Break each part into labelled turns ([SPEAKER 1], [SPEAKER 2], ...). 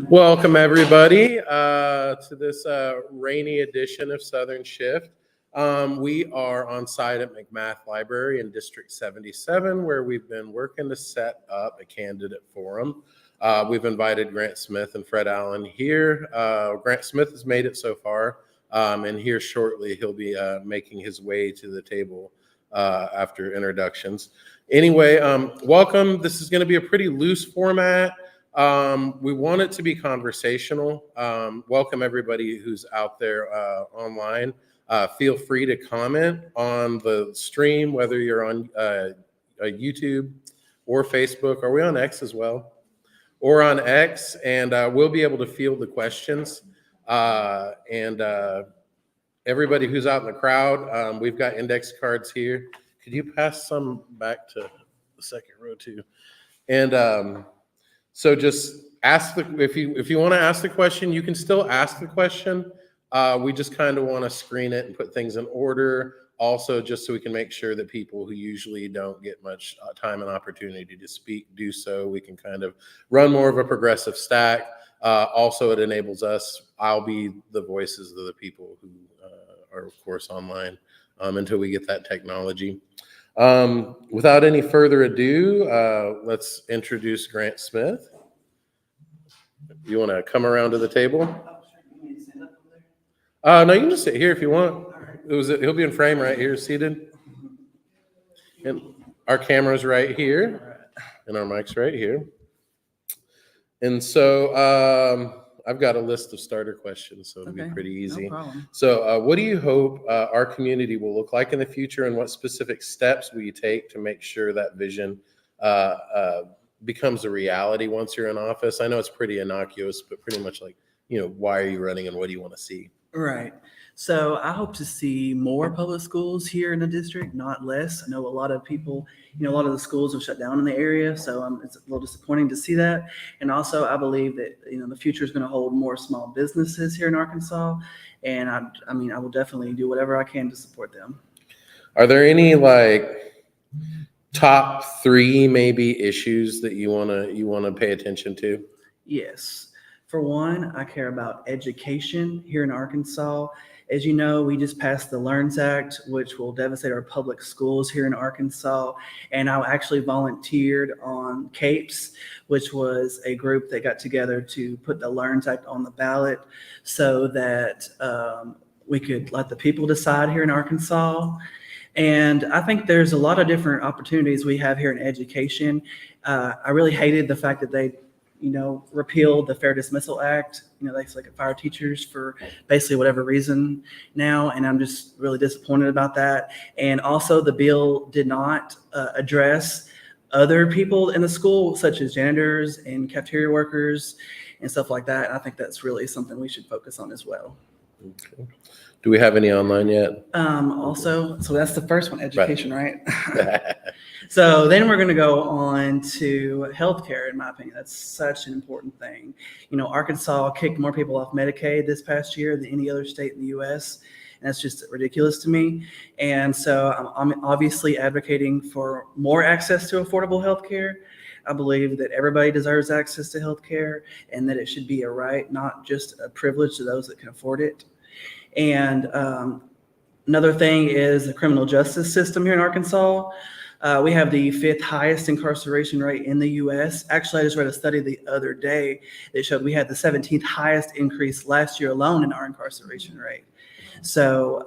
[SPEAKER 1] Welcome, everybody, to this rainy edition of Southern Shift. We are on site at McMath Library in District 77, where we've been working to set up a candidate forum. We've invited Grant Smith and Fred Allen here. Grant Smith has made it so far, and here shortly he'll be making his way to the table after introductions. Anyway, welcome. This is going to be a pretty loose format. We want it to be conversational. Welcome everybody who's out there online. Feel free to comment on the stream, whether you're on YouTube or Facebook. Are we on X as well? Or on X, and we'll be able to field the questions. Everybody who's out in the crowd, we've got index cards here. Could you pass some back to the second row too? And so just ask if you want to ask the question, you can still ask the question. We just kind of want to screen it and put things in order. Also, just so we can make sure that people who usually don't get much time and opportunity to speak do so. We can kind of run more of a progressive stack. Also, it enables us. I'll be the voices of the people who are, of course, online until we get that technology. Without any further ado, let's introduce Grant Smith. You want to come around to the table? No, you can just sit here if you want. He'll be in frame right here, seated. And our camera's right here, and our mic's right here. And so I've got a list of starter questions, so it'll be pretty easy. No problem. So what do you hope our community will look like in the future, and what specific steps will you take to make sure that vision becomes a reality once you're in office? I know it's pretty innocuous, but pretty much like, why are you running and what do you want to see?
[SPEAKER 2] Right. So I hope to see more public schools here in the district, not less. I know a lot of people, a lot of the schools have shut down in the area, so it's a little disappointing to see that. And also, I believe that the future is going to hold more small businesses here in Arkansas, and I will definitely do whatever I can to support them.
[SPEAKER 1] Are there any top three maybe issues that you wanna pay attention to?
[SPEAKER 2] Yes. For one, I care about education here in Arkansas. As you know, we just passed the LEARNS Act, which will devastate our public schools here in Arkansas. And I actually volunteered on CAPES, which was a group that got together to put the LEARNS Act on the ballot so that we could let the people decide here in Arkansas. And I think there's a lot of different opportunities we have here in education. I really hated the fact that they repealed the Fair Dismissal Act. They can fire teachers for basically whatever reason now, and I'm just really disappointed about that. And also, the bill did not address other people in the school, such as janitors and cafeteria workers and stuff like that. And I think that's really something we should focus on as well.
[SPEAKER 1] Okay. Do we have any online yet?
[SPEAKER 2] Also, so that's the first one, education, right? So then we're going to go on to healthcare, in my opinion. That's such an important thing. Arkansas kicked more people off Medicaid this past year than any other state in the U.S., and that's just ridiculous to me. And so I'm obviously advocating for more access to affordable healthcare. I believe that everybody deserves access to healthcare and that it should be a right, not just a privilege to those that can afford it. And another thing is the criminal justice system here in Arkansas. We have the 5th highest incarceration rate in the U.S. Actually, I just read a study the other day that showed we had the 17th highest increase last year alone in our incarceration rate. So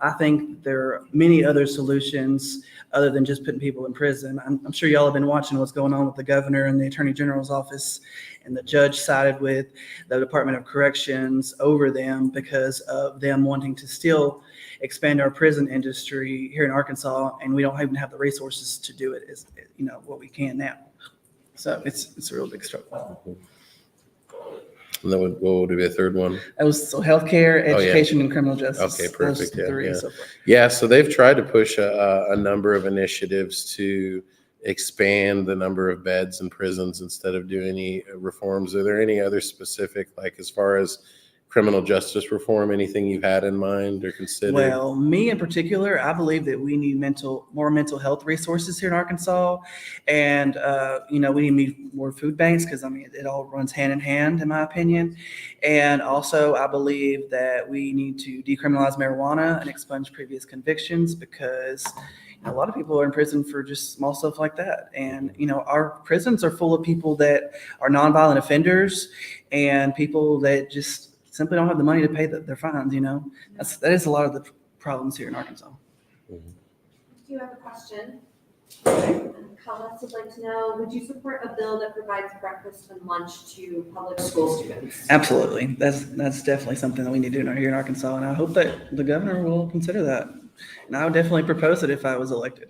[SPEAKER 2] I think there are many other solutions other than just putting people in prison. I'm sure y'all have been watching what's going on with the governor and the attorney general's office, and the judge sided with the Department of Corrections over them because of them wanting to still expand our prison industry here in Arkansas, and we don't even have the resources to do it as what we can now. So it's a real big struggle.
[SPEAKER 1] And then what would be a third one?
[SPEAKER 2] That was healthcare, education, and criminal justice.
[SPEAKER 1] Okay, perfect.
[SPEAKER 2] Yeah.
[SPEAKER 1] So they've tried to push a number of initiatives to expand the number of beds in prisons instead of doing any reforms. Are there any other specific, as far as criminal justice reform, anything you had in mind or considered?
[SPEAKER 2] Well, me in particular, I believe that we need more mental health resources here in Arkansas, and we need more food banks because I mean it all runs hand in hand, in my opinion. And also, I believe that we need to decriminalize marijuana and expunge previous convictions because a lot of people are in prison for just small stuff like that. And our prisons are full of people that are nonviolent offenders and people that just simply don't have the money to pay their fines. That is a lot of the problems here in Arkansas.
[SPEAKER 3] Do you have a question? Collis would like to know, would you support a bill that provides breakfast and lunch to public school students?
[SPEAKER 2] Absolutely. That's definitely something that we need to do here in Arkansas, and I hope that the governor will consider that. And I would definitely propose it if I was elected.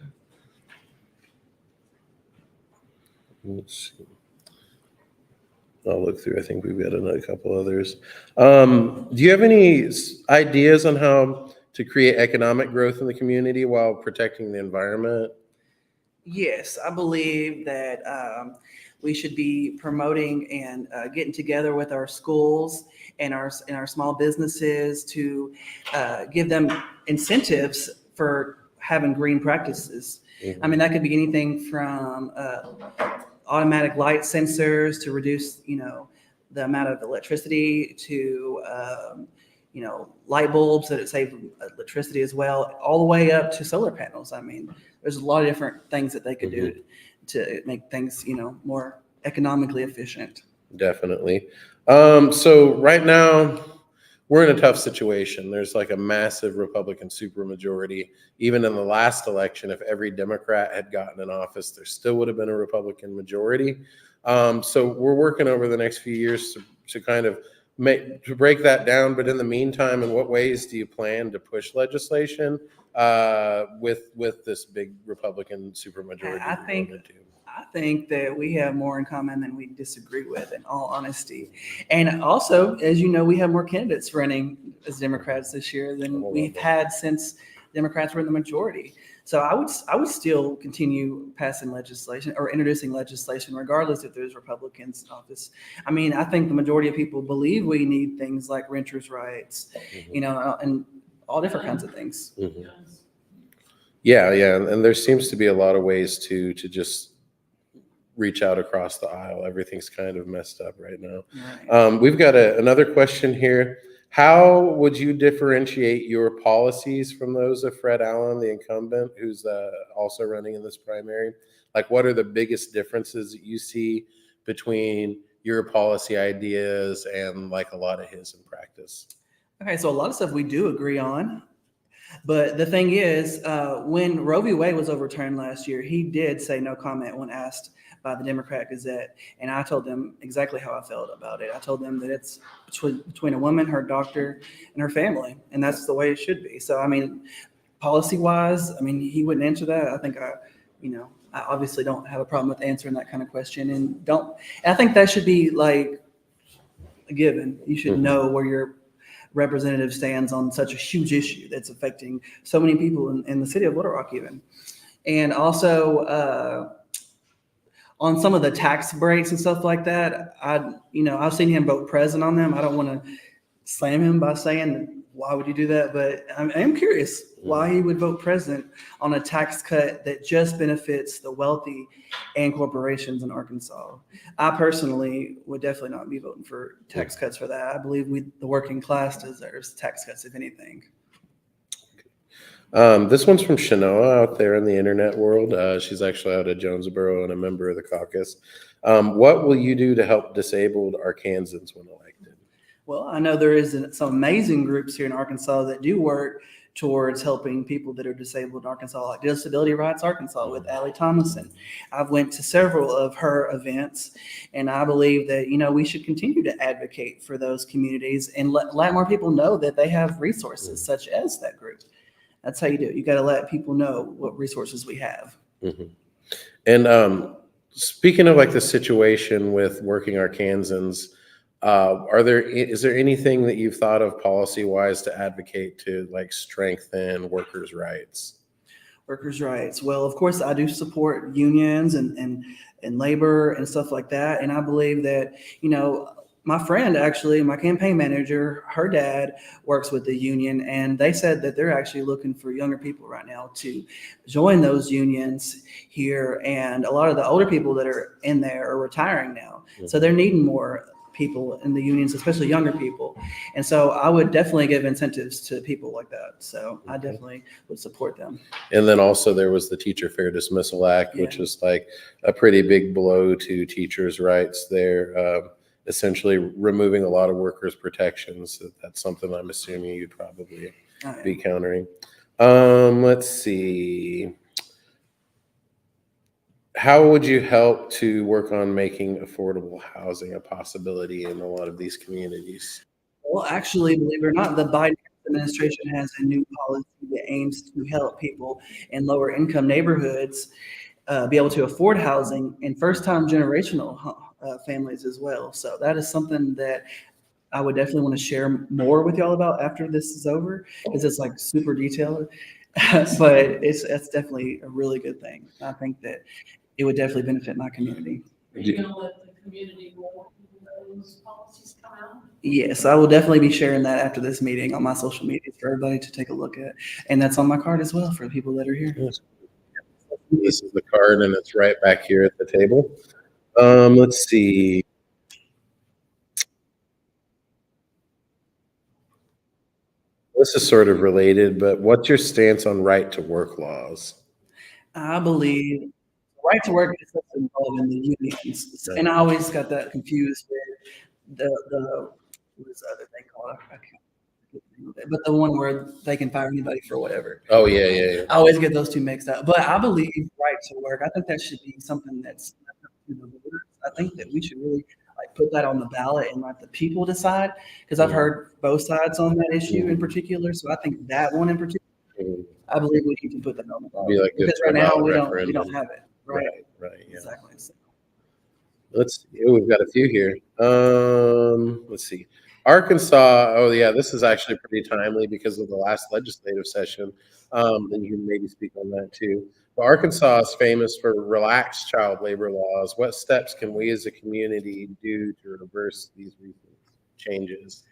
[SPEAKER 1] Let's see. I'll look through. I think we've got a couple others. Do you have any ideas on how to create economic growth in the community while protecting the environment?
[SPEAKER 2] Yes, I believe that we should be promoting and getting together with our schools and our small businesses to give them incentives for having green practices.
[SPEAKER 1] Mm-hmm.
[SPEAKER 2] I mean, that could be anything from automatic light sensors to reduce, the amount of electricity to, light bulbs that save electricity as well, all the way up to solar panels. I mean, there's a lot of different things that they could do to make things, more economically efficient.
[SPEAKER 1] Definitely. So right now we're in a tough situation. There's like a massive Republican supermajority. Even in the last election, if every Democrat had gotten in office, there still would have been a Republican majority. So we're working over the next few years to kind of break that down. But in the meantime, in what ways do you plan to push legislation with this big Republican supermajority?
[SPEAKER 2] I think that we have more in common than we disagree with, in all honesty. And also, as you know, we have more candidates running as Democrats this year than we've had since Democrats were in the majority. So I would still continue passing legislation or introducing legislation, regardless if there's Republicans in office. I mean, I think the majority of people believe we need things like renters' rights, and all different kinds of things.
[SPEAKER 1] Mm-hmm. Yeah. And there seems to be a lot of ways to just reach out across the aisle. Everything's kind of messed up right now. Right. We've got another question here. How would you differentiate your policies from those of Fred Allen, the incumbent, who's also running in this primary? Like, what are the biggest differences that you see between your policy ideas and like a lot of his in practice?
[SPEAKER 2] Okay, so a lot of stuff we do agree on. But the thing is, when Roe v. Wade was overturned last year, he did say no comment when asked by the Democrat Gazette. And I told them exactly how I felt about it. I told them that it's between a woman, her doctor, and her family. And that's the way it should be. So, I mean, policy-wise, I mean, he wouldn't answer that. I think I obviously don't have a problem with answering that kind of question. And I think that should be like a given. You should know where your representative stands on such a huge issue that's affecting so many people in the city of Little Rock even. And also on some of the tax breaks and stuff like that, I've seen him vote present on them. I don't want to slam him by saying, why would you do that? But I am curious why he would vote present on a tax cut that just benefits the wealthy and corporations in Arkansas. I personally would definitely not be voting for tax cuts for that. I believe the working class deserves tax cuts, if anything.
[SPEAKER 1] This one's from Shanoa out there in the internet world. She's actually out of Jonesboro and a member of the caucus. What will you do to help disabled Arkansans when elected?
[SPEAKER 2] Well, I know there is some amazing groups here in Arkansas that do work towards helping people that are disabled in Arkansas, like Disability Rights Arkansas with Allie Thomason. I've went to several of her events, and I believe that, we should continue to advocate for those communities and let more people know that they have resources such as that group. That's how you do it. You got to let people know what resources we have.
[SPEAKER 1] Mm-hmm. And speaking of like the situation with working Arkansans, is there anything that you've thought of policy-wise to advocate to like strengthen workers' rights?
[SPEAKER 2] Workers' rights. Well, of course, I do support unions and labor and stuff like that. And I believe that, my friend, actually, my campaign manager, her dad works with the union, and they said that they're actually looking for younger people right now to join those unions here. And a lot of the older people that are in there are retiring now. So they're needing more people in the unions, especially younger people. And so I would definitely give incentives to people like that. So I definitely would support them.
[SPEAKER 1] And then also there was the Teacher Fair Dismissal Act, which is like a pretty big blow to teachers' rights there. Essentially removing a lot of workers' protections. That's something I'm assuming you'd probably be countering. Let's see. How would you help to work on making affordable housing a possibility in a lot of these communities?
[SPEAKER 2] Well, actually, believe it or not, the Biden administration has a new policy that aims to help people in lower income neighborhoods be able to afford housing, and first-time generational families as well. So that is something that I would definitely want to share more with y'all about after this is over, because it's like super detailed. But it's definitely a really good thing. I think that it would definitely benefit my community.
[SPEAKER 4] Are you going to let the community know when those policies come out?
[SPEAKER 2] Yes, I will definitely be sharing that after this meeting on my social media for everybody to take a look at. And that's on my card as well for the people that are here.
[SPEAKER 1] This is the card, and it's right back here at the table. Let's see. This is sort of related, but what's your stance on right to work laws?
[SPEAKER 2] I believe right to work is involved in the unions. And I always got that confused with the what's the other thing called? I can't get the name of it, but the one where they can fire anybody for whatever.
[SPEAKER 1] Oh, yeah.
[SPEAKER 2] I always get those two mixed up. But I believe right to work, I think that should be something that's left up to the voters. I think that we should really like put that on the ballot and let the people decide, because I've heard both sides on that issue in particular. So I think that one in particular, I believe we need to put that on the ballot.
[SPEAKER 1] Like
[SPEAKER 2] because right now we don't have it. Right.
[SPEAKER 1] Yeah.
[SPEAKER 2] Exactly. So,
[SPEAKER 1] Let's see. We've got a few here. Let's see. Arkansas. Oh, yeah. This is actually pretty timely because of the last legislative session. And you can maybe speak on that too. But Arkansas is famous for relaxed child labor laws. What steps can we as a community do to reverse these recent changes?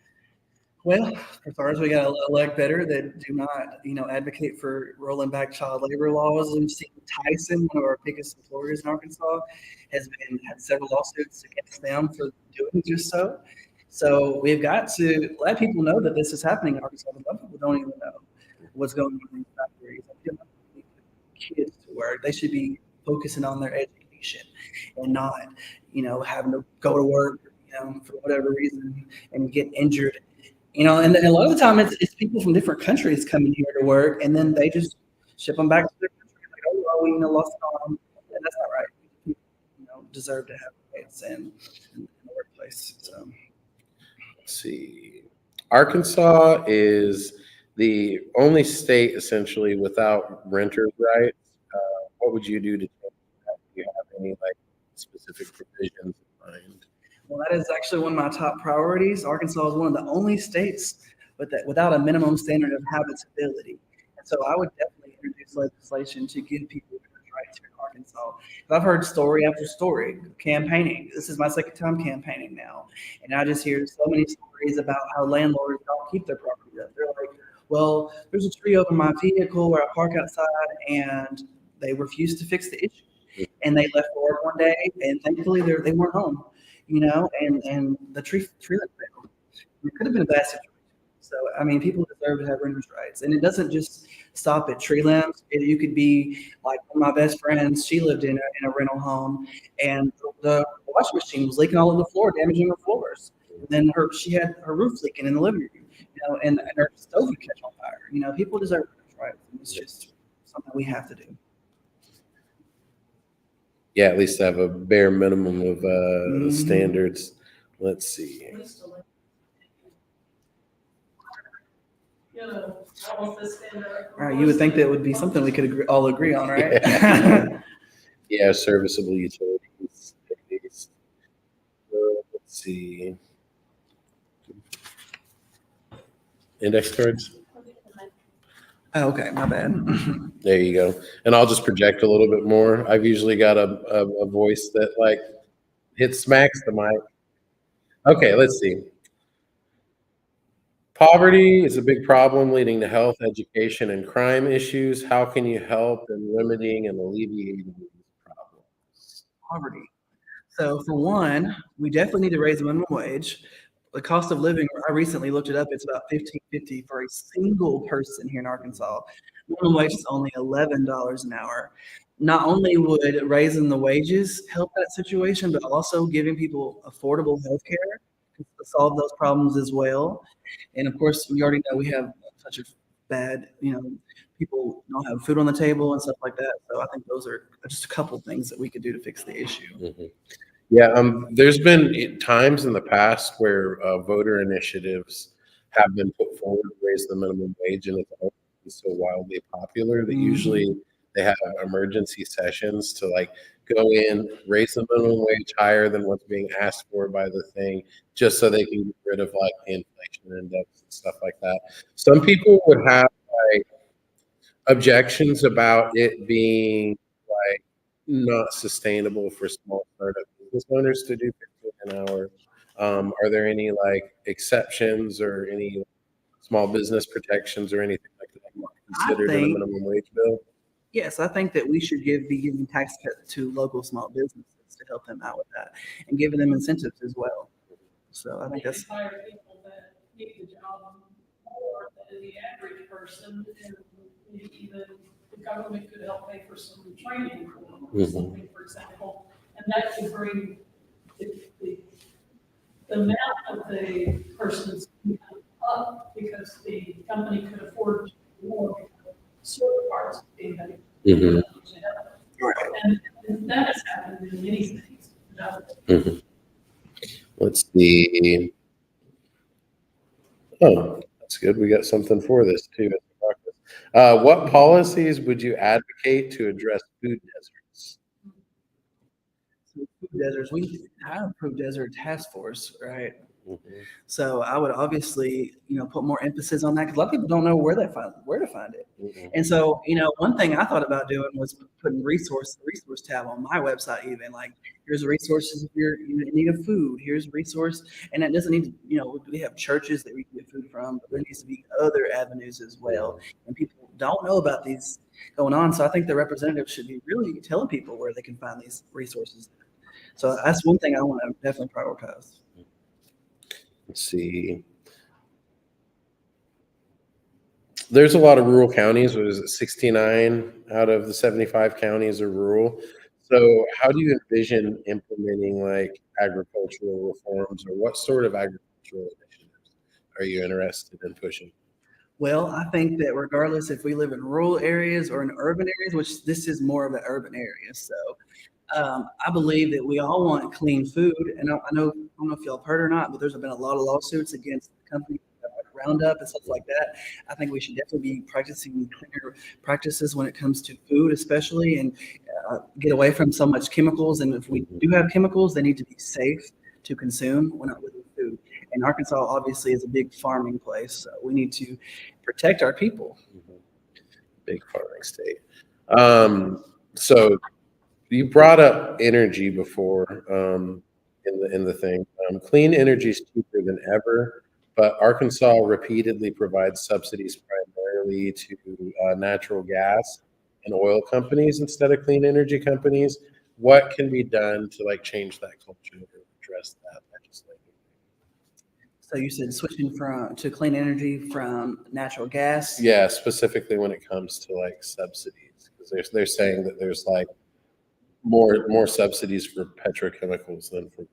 [SPEAKER 2] well, as far as we got to elect better that do not, advocate for rolling back child labor laws. We've seen Tyson, one of our biggest employers in Arkansas, had several lawsuits against them for doing just so. So we've got to let people know that this is happening in Arkansas. A lot of people don't even know what's going on in these factories. Kids to work. They should be focusing on their education and not, having to go to work, for whatever reason and get injured. And a lot of the time it's people from different countries coming here to work, and then they just ship them back to their country. Like, oh, we lost an arm. And that's not right. People, deserve to have rights in the workplace. So.
[SPEAKER 1] Let's see. Arkansas is the only state essentially without renters' rights. What would you do to change that? Do you have any specific provisions in mind?
[SPEAKER 2] Well, that is actually one of my top priorities. Arkansas is one of the only states without a minimum standard of habitability. And so I would definitely introduce legislation to give people rights here in Arkansas. I've heard story after story campaigning. This is my second time campaigning now. And I just hear so many stories about how landlords don't keep their property up. They're like, well, there's a tree over my vehicle where I park outside, and they refuse to fix the issue. And they left for work one day, and thankfully they weren't home. And the tree limb failed. It could have been a bad situation. So, people deserve to have renters' rights. And it doesn't just stop at tree limbs. You could be like one of my best friends. She lived in a rental home, and the washing machine was leaking all over the floor, damaging her floors. And then she had her roof leaking in the living room, and her stove would catch on fire. People deserve renters' rights. And it's just something we have to do.
[SPEAKER 1] Yeah, at least have a bare minimum of standards. Let's see.
[SPEAKER 2] You would think that would be something we could all agree on, right?
[SPEAKER 1] Yeah, serviceable utilities. At least. Let's see. Index cards.
[SPEAKER 2] Oh, okay, my bad.
[SPEAKER 1] There you go. And I'll just project a little bit more. I've usually got a voice that hits smacks the mic. Okay, let's see. Poverty is a big problem leading to health, education, and crime issues. How can you help in limiting and alleviating these problems?
[SPEAKER 2] Poverty. So for one, we definitely need to raise the minimum wage. The cost of living, I recently looked it up, it's about $15.50 for a single person here in Arkansas. Minimum wage is only $11 an hour. Not only would raising the wages help that situation, but also giving people affordable health care to solve those problems as well. And of course, we already know we have such a bad, people don't have food on the table and stuff like that. So I think those are just a couple things that we could do to fix the issue.
[SPEAKER 1] Mhm. Yeah, there's been times in the past where voter initiatives have been put forward to raise the minimum wage, and it's always been so wildly popular that usually they have emergency sessions to like go in, raise the minimum wage higher than what's being asked for by the thing, just so they can get rid of like the inflation index and stuff like that. Some people would have like objections about it being like not sustainable for small startup business owners to do 15 an hour. Are there any like exceptions or any small business protections or anything like that considered in a
[SPEAKER 2] think-
[SPEAKER 1] minimum wage bill?
[SPEAKER 2] Yes, I think that we should be giving tax cuts to local small businesses to help them out with that and giving them incentives as well. So I think that's,
[SPEAKER 4] hire people that need the job more than the average person, and maybe even the government could help pay for some training for them or
[SPEAKER 1] Mhm.
[SPEAKER 4] something, for example. And that could bring the amount of the person's income up because the company could afford to do more because certain parts of the income.
[SPEAKER 1] Mhm.
[SPEAKER 4] And that has happened in many cities.
[SPEAKER 1] Mhm. Let's see. Oh, that's good. We got something for this too. What policies would you advocate to address food deserts?
[SPEAKER 2] food deserts. We have food desert task force, right?
[SPEAKER 1] Mhm.
[SPEAKER 2] So I would obviously, put more emphasis on that because a lot of people don't know where to find it.
[SPEAKER 1] Mhm.
[SPEAKER 2] And so, one thing I thought about doing was putting resource tab on my website, even like here's resources if you're in need of food. Here's a resource, and it doesn't need to, we have churches that we can get food from, but there needs to be other avenues as well. And people don't know about these going on. So I think the representatives should be really telling people where they can find these resources. So that's one thing I want to definitely prioritize.
[SPEAKER 1] Let's see. There's a lot of rural counties. What is it? 69 out of the 75 counties are rural. So how do you envision implementing like agricultural reforms, or what sort of agricultural initiatives are you interested in pushing?
[SPEAKER 2] Well, I think that regardless if we live in rural areas or in urban areas, which this is more of an urban area, so I believe that we all want clean food. And I don't know if y'all have heard or not, but there's been a lot of lawsuits against companies like Roundup and stuff like that. I think we should definitely be practicing cleaner practices when it comes to food, especially, and get away from so much chemicals. And if we do have chemicals, they need to be safe to consume. We're not living food. And Arkansas obviously is a big farming place, so we need to protect our people.
[SPEAKER 1] Big farming state. So you brought up energy before in the thing. Clean energy is cheaper than ever, but Arkansas repeatedly provides subsidies primarily to natural gas and oil companies instead of clean energy companies. What can be done to like change that culture or address that legislatively?
[SPEAKER 2] So you said switching to clean energy from natural gas.
[SPEAKER 1] Yeah, specifically when it comes to like subsidies, because they're saying that there's like more subsidies for petrochemicals than for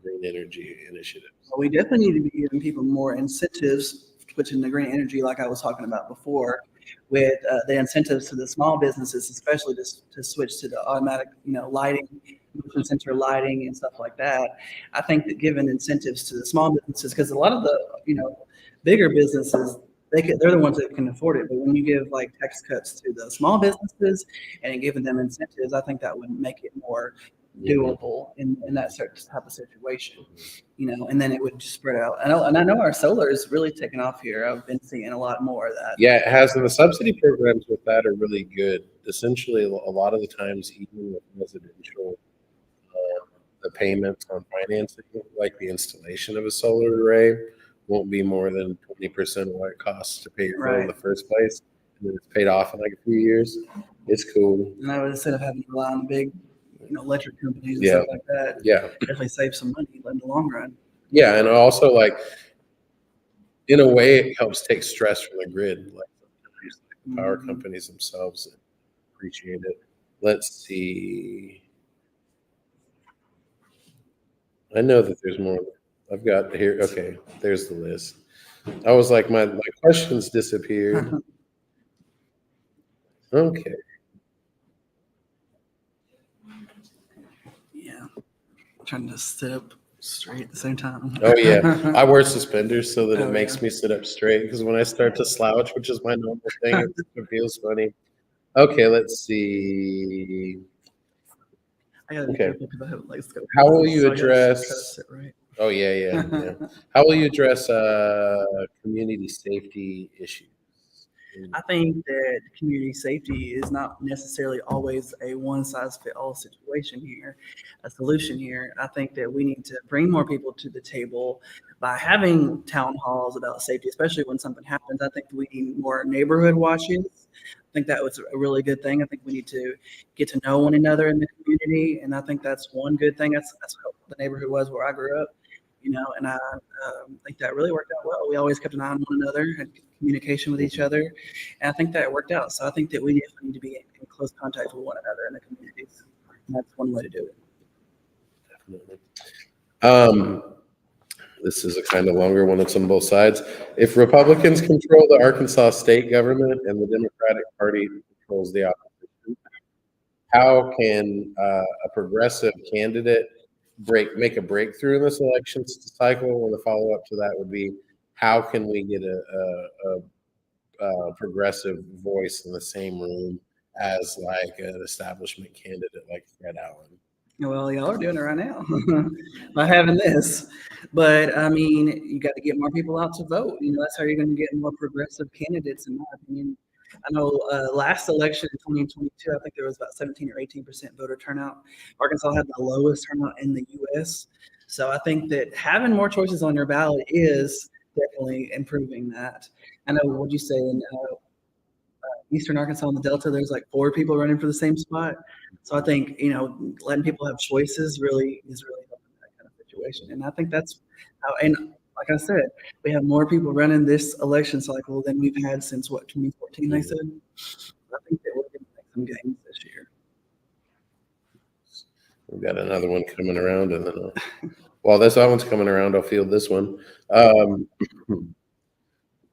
[SPEAKER 1] green energy initiatives.
[SPEAKER 2] Well, we definitely need to be giving people more incentives switching to green energy, like I was talking about before, with the incentives to the small businesses, especially to switch to the automatic, lighting, motion sensor lighting, and stuff like that. I think that giving incentives to the small businesses, because a lot of the, bigger businesses, they're the ones that can afford it. But when you give like tax cuts to the small businesses and giving them incentives, I think that would make it more doable in that certain type of situation, and then it would just spread out. I know our solar is really taking off here. I've been seeing a lot more of that.
[SPEAKER 1] Yeah, it has, and the subsidy programs with that are really good. Essentially, a lot of the times, even with residential, the payments on financing like the installation of a solar array won't be more than 20% of what it costs to pay your bill in the first place, and then it's paid off in like a few years. It's cool.
[SPEAKER 2] And I would, instead of having to rely on big, electric companies and
[SPEAKER 1] Yeah.
[SPEAKER 2] stuff like that,
[SPEAKER 1] Yeah.
[SPEAKER 2] definitely save some money in the long run.
[SPEAKER 1] Yeah, and also like in a way it helps take stress from the grid. Like the power companies themselves appreciate it. Let's see. I know that there's more. I've got here. Okay, there's the list. I was like, my questions disappeared. Okay.
[SPEAKER 2] Yeah. Trying to sit up straight at the same time.
[SPEAKER 1] Oh yeah, I wear suspenders so that
[SPEAKER 2] Oh,
[SPEAKER 1] it makes me sit up straight, because when I start to slouch, which is my normal thing, it feels funny. Okay, let's see.
[SPEAKER 2] I gotta be
[SPEAKER 1] Okay.
[SPEAKER 2] careful because I have legs go.
[SPEAKER 1] How will you
[SPEAKER 2] So I gotta try to
[SPEAKER 1] address?
[SPEAKER 2] sit right.
[SPEAKER 1] Oh yeah. How will you address community safety issues?
[SPEAKER 2] I think that community safety is not necessarily always a one-size-fits-all situation here, a solution here. I think that we need to bring more people to the table by having town halls about safety, especially when something happens. I think we need more neighborhood watches. I think that was a really good thing. I think we need to get to know one another in the community, and I think that's one good thing. That's how the neighborhood was where I grew up. And I think that really worked out well. We always kept an eye on one another, had communication with each other, and I think that worked out. So I think that we definitely need to be in close contact with one another in the communities. And that's one way to do it.
[SPEAKER 1] Definitely. This is a kind of longer one. It's on both sides. If Republicans control the Arkansas state government and the Democratic Party controls the opposition, how can a progressive candidate make a breakthrough in this election cycle? And the follow-up to that would be, how can we get a progressive voice in the same room as like an establishment candidate like Fred Allen?
[SPEAKER 2] Well, y'all are doing it right now by having this. But I mean, you got to get more people out to vote. That's how you're going to get more progressive candidates, in my opinion. I know last election in 2022, I think there was about 17 or 18% voter turnout. Arkansas had the lowest turnout in the U.S. So I think that having more choices on your ballot is definitely improving that. I know, what'd you say, in Eastern Arkansas and the Delta, there's like 4 people running for the same spot. So I think, letting people have choices is really helping that kind of situation. And I think that's how, and like I said, we have more people running this election cycle than we've had since 2014, they said. I think that we're going to make some gains this year.
[SPEAKER 1] We've got another one coming around, and then while that one's coming around, I'll field this one.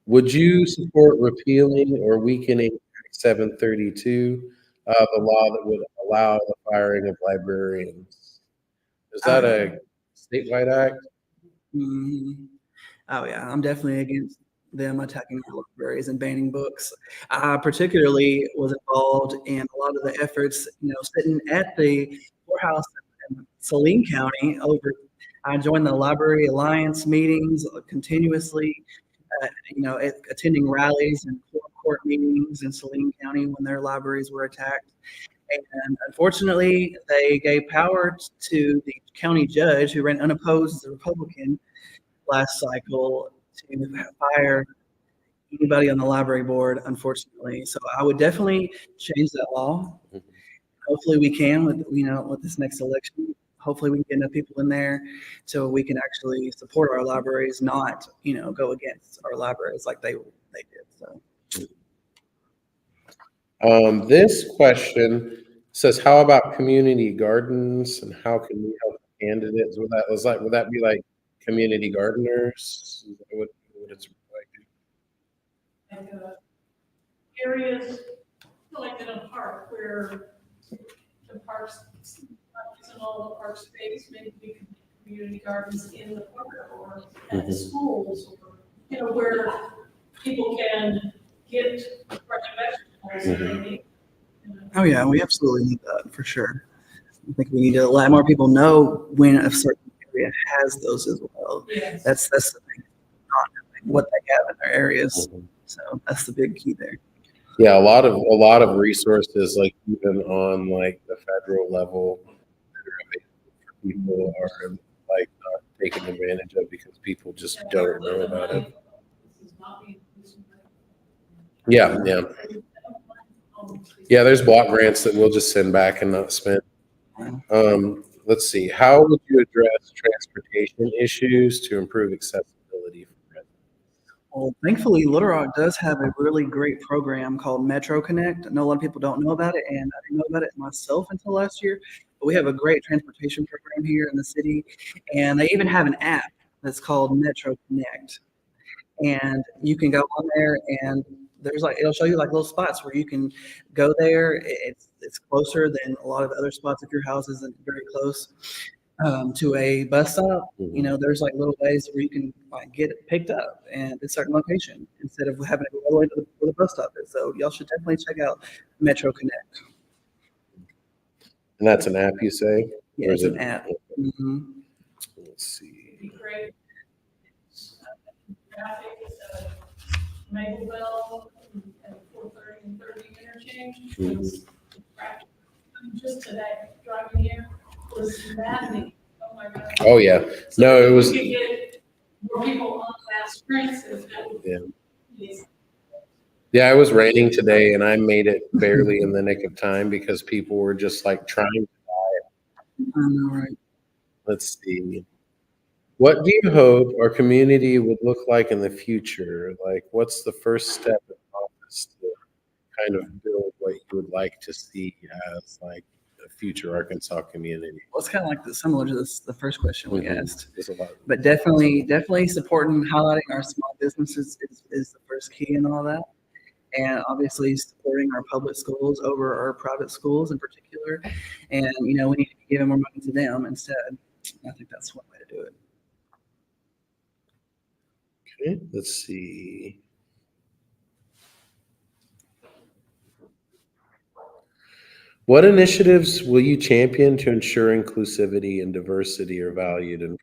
[SPEAKER 1] Would you support repealing or weakening Act 732, the law that would allow the firing of librarians? Is that a statewide act?
[SPEAKER 2] Mm-hmm. Oh yeah, I'm definitely against them attacking libraries and banning books. I particularly was involved in a lot of the efforts, sitting at the courthouse in Saline County. I joined the Library Alliance meetings continuously, attending rallies and court meetings in Saline County when their libraries were attacked. And unfortunately, they gave power to the county judge, who ran unopposed as a Republican last cycle, to fire anybody on the library board, unfortunately. So I would definitely change that law. Hopefully we can with this next election. Hopefully we can get enough people in there so we can actually support our libraries, not, go against our libraries like they did. So.
[SPEAKER 1] This question says, how about community gardens, and how can we help candidates? Would that be like community gardeners? Is that what it's like?
[SPEAKER 4] Like areas like in a park where the parks, not in all the park space, maybe we could community gardens in the park or at the schools, or where people can get fresh vegetables.
[SPEAKER 2] Oh yeah, we absolutely need that for sure. I think we need to let more people know when a certain area has those as well.
[SPEAKER 4] Yes.
[SPEAKER 2] That's the thing, not what they have in their areas. So that's the big key there.
[SPEAKER 1] Yeah, a lot of resources, like even on like the federal level, that are available for people, are like not taken advantage of because people just don't know about it.
[SPEAKER 4] This is not being used.
[SPEAKER 1] Yeah, yeah. Yeah, there's block grants that we'll just send back and not spend. Let's see. How would you address transportation issues to improve accessibility for residents?
[SPEAKER 2] Well, thankfully, Little Rock does have a really great program called Metro Connect. I know a lot of people don't know about it, and I didn't know about it myself until last year. But we have a great transportation program here in the city, and they even have an app that's called Metro Connect. And you can go on there, and there's like it'll show you like little spots where you can go there. It's closer than a lot of other spots if your house isn't very close to a bus stop. You know, there's like little ways where you can like get it picked up and at a certain location instead of having to go all the way to where the bus stop is. So y'all should definitely check out Metro Connect.
[SPEAKER 1] And that's an app, you say?
[SPEAKER 2] Yeah,
[SPEAKER 1] Or
[SPEAKER 2] it's
[SPEAKER 1] is
[SPEAKER 2] an
[SPEAKER 1] it-
[SPEAKER 2] app.
[SPEAKER 1] Let's see.
[SPEAKER 4] Be great. Traffic is Mapleville and 430 and 30 interchange. Was traffic. Just today, driving here was maddening. Oh my God.
[SPEAKER 1] Oh, yeah.
[SPEAKER 4] So
[SPEAKER 1] No, it
[SPEAKER 4] if
[SPEAKER 1] was,
[SPEAKER 4] we could get more people on fast streets, that would
[SPEAKER 1] yeah.
[SPEAKER 4] be.
[SPEAKER 1] Yeah, it was raining today and I made it barely in the nick of time because people were just like trying.
[SPEAKER 2] I know, right?
[SPEAKER 1] Let's see. What do you hope our community would look like in the future? Like, what's the first step in office to kind of build what you would like to see as like a future Arkansas community?
[SPEAKER 2] Well, it's kind of like similar to the first question we asked.
[SPEAKER 1] There's a lot.
[SPEAKER 2] But definitely supporting and highlighting our small businesses is the first key in all that. And obviously supporting our public schools over our private schools in particular. And, you know, we need to be giving more money to them instead. I think that's one way to do it.
[SPEAKER 1] Okay, let's see. What initiatives will you champion to ensure inclusivity and diversity are valued? And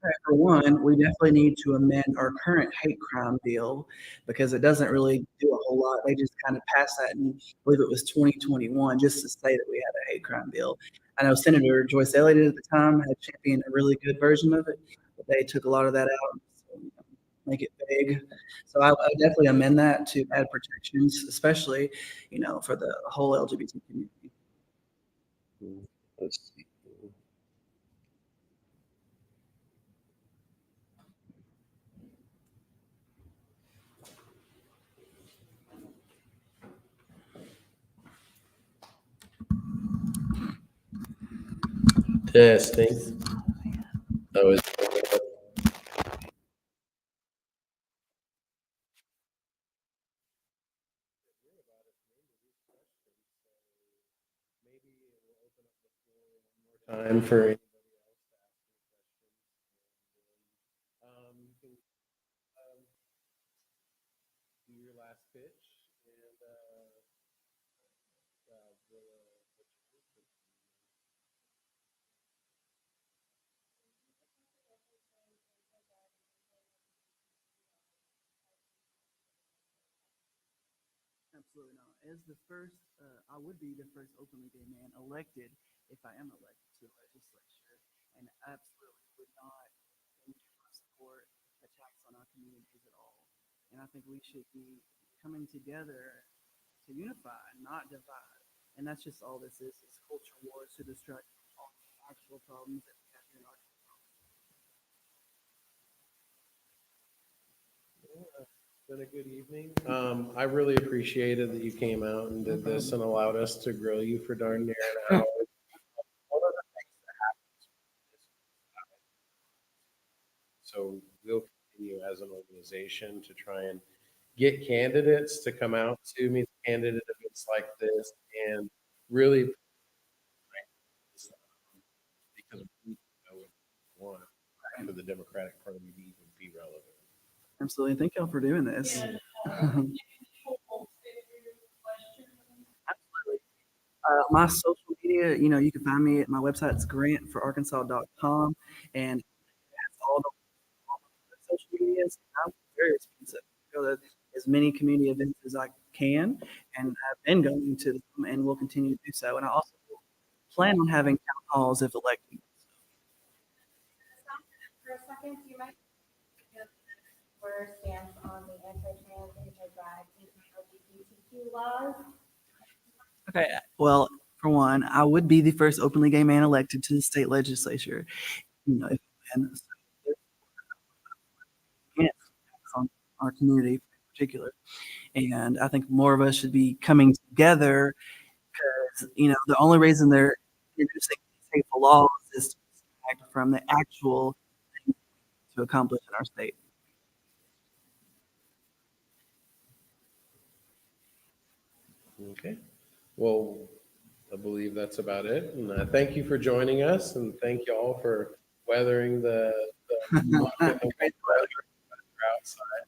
[SPEAKER 2] Right, for one, we definitely need to amend our current hate crime bill because it doesn't really do a whole lot. They just kind of passed that in, I believe it was 2021, just to say that we had a hate crime bill. I know Senator Joyce Elliott at the time had championed a really good version of it, but they took a lot of that out, so, you know, make it vague. So I would definitely amend that to add protections, especially, you know, for the whole LGBT community.
[SPEAKER 1] let's see. Testing. Oh, is time for anybody else to ask any questions. You can do your last pitch and
[SPEAKER 2] Absolutely not. As the first, I would be the first openly gay man elected if I am elected to the legislature, and absolutely would not support attacks on our communities at all. And I think we should be coming together to unify, not divide. And that's just all this is culture wars to distract all the actual problems that we have here in our
[SPEAKER 1] It's been a good evening. I really appreciated that you came out and did this and allowed us to grill you for darn near an hour. One of the things that happens with this, so we'll continue as an organization to try and get candidates to come out to meet candidate events like this and really because we know what we want for the Democratic Party to even be relevant.
[SPEAKER 2] Absolutely. Thank y'all for doing this.
[SPEAKER 4] And,
[SPEAKER 2] Absolutely.
[SPEAKER 4] question.
[SPEAKER 2] My social media, you know, you can find me at my website. It's grantforarkansas.com. And that's all the social medias. I'm very expensive. Go to as many community events as I can. And I've been going to them and will continue to do so. And I also plan on having town halls if elected.
[SPEAKER 5] Seconds, you might or stance on the anti-trans, anti-drag, anti-LGBTQ laws.
[SPEAKER 2] Okay, well, for one, I would be the first openly gay man elected to the state legislature. If and so yes, on our community in particular. And I think more of us should be coming together because, the only reason they're introducing these hateful laws is to distract from the actual thing to accomplish in our state.
[SPEAKER 1] Okay. Well, I believe that's about it. And thank you for joining us, and thank you all for weathering the muck and the weather outside.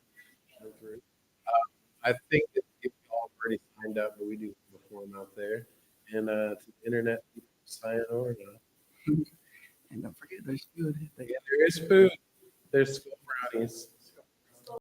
[SPEAKER 1] I think that people all already signed up, but we do have a form out there. And to the internet people, sayonara.
[SPEAKER 2] And don't forget, there's food.
[SPEAKER 1] Yeah, there is food. There's school brownies.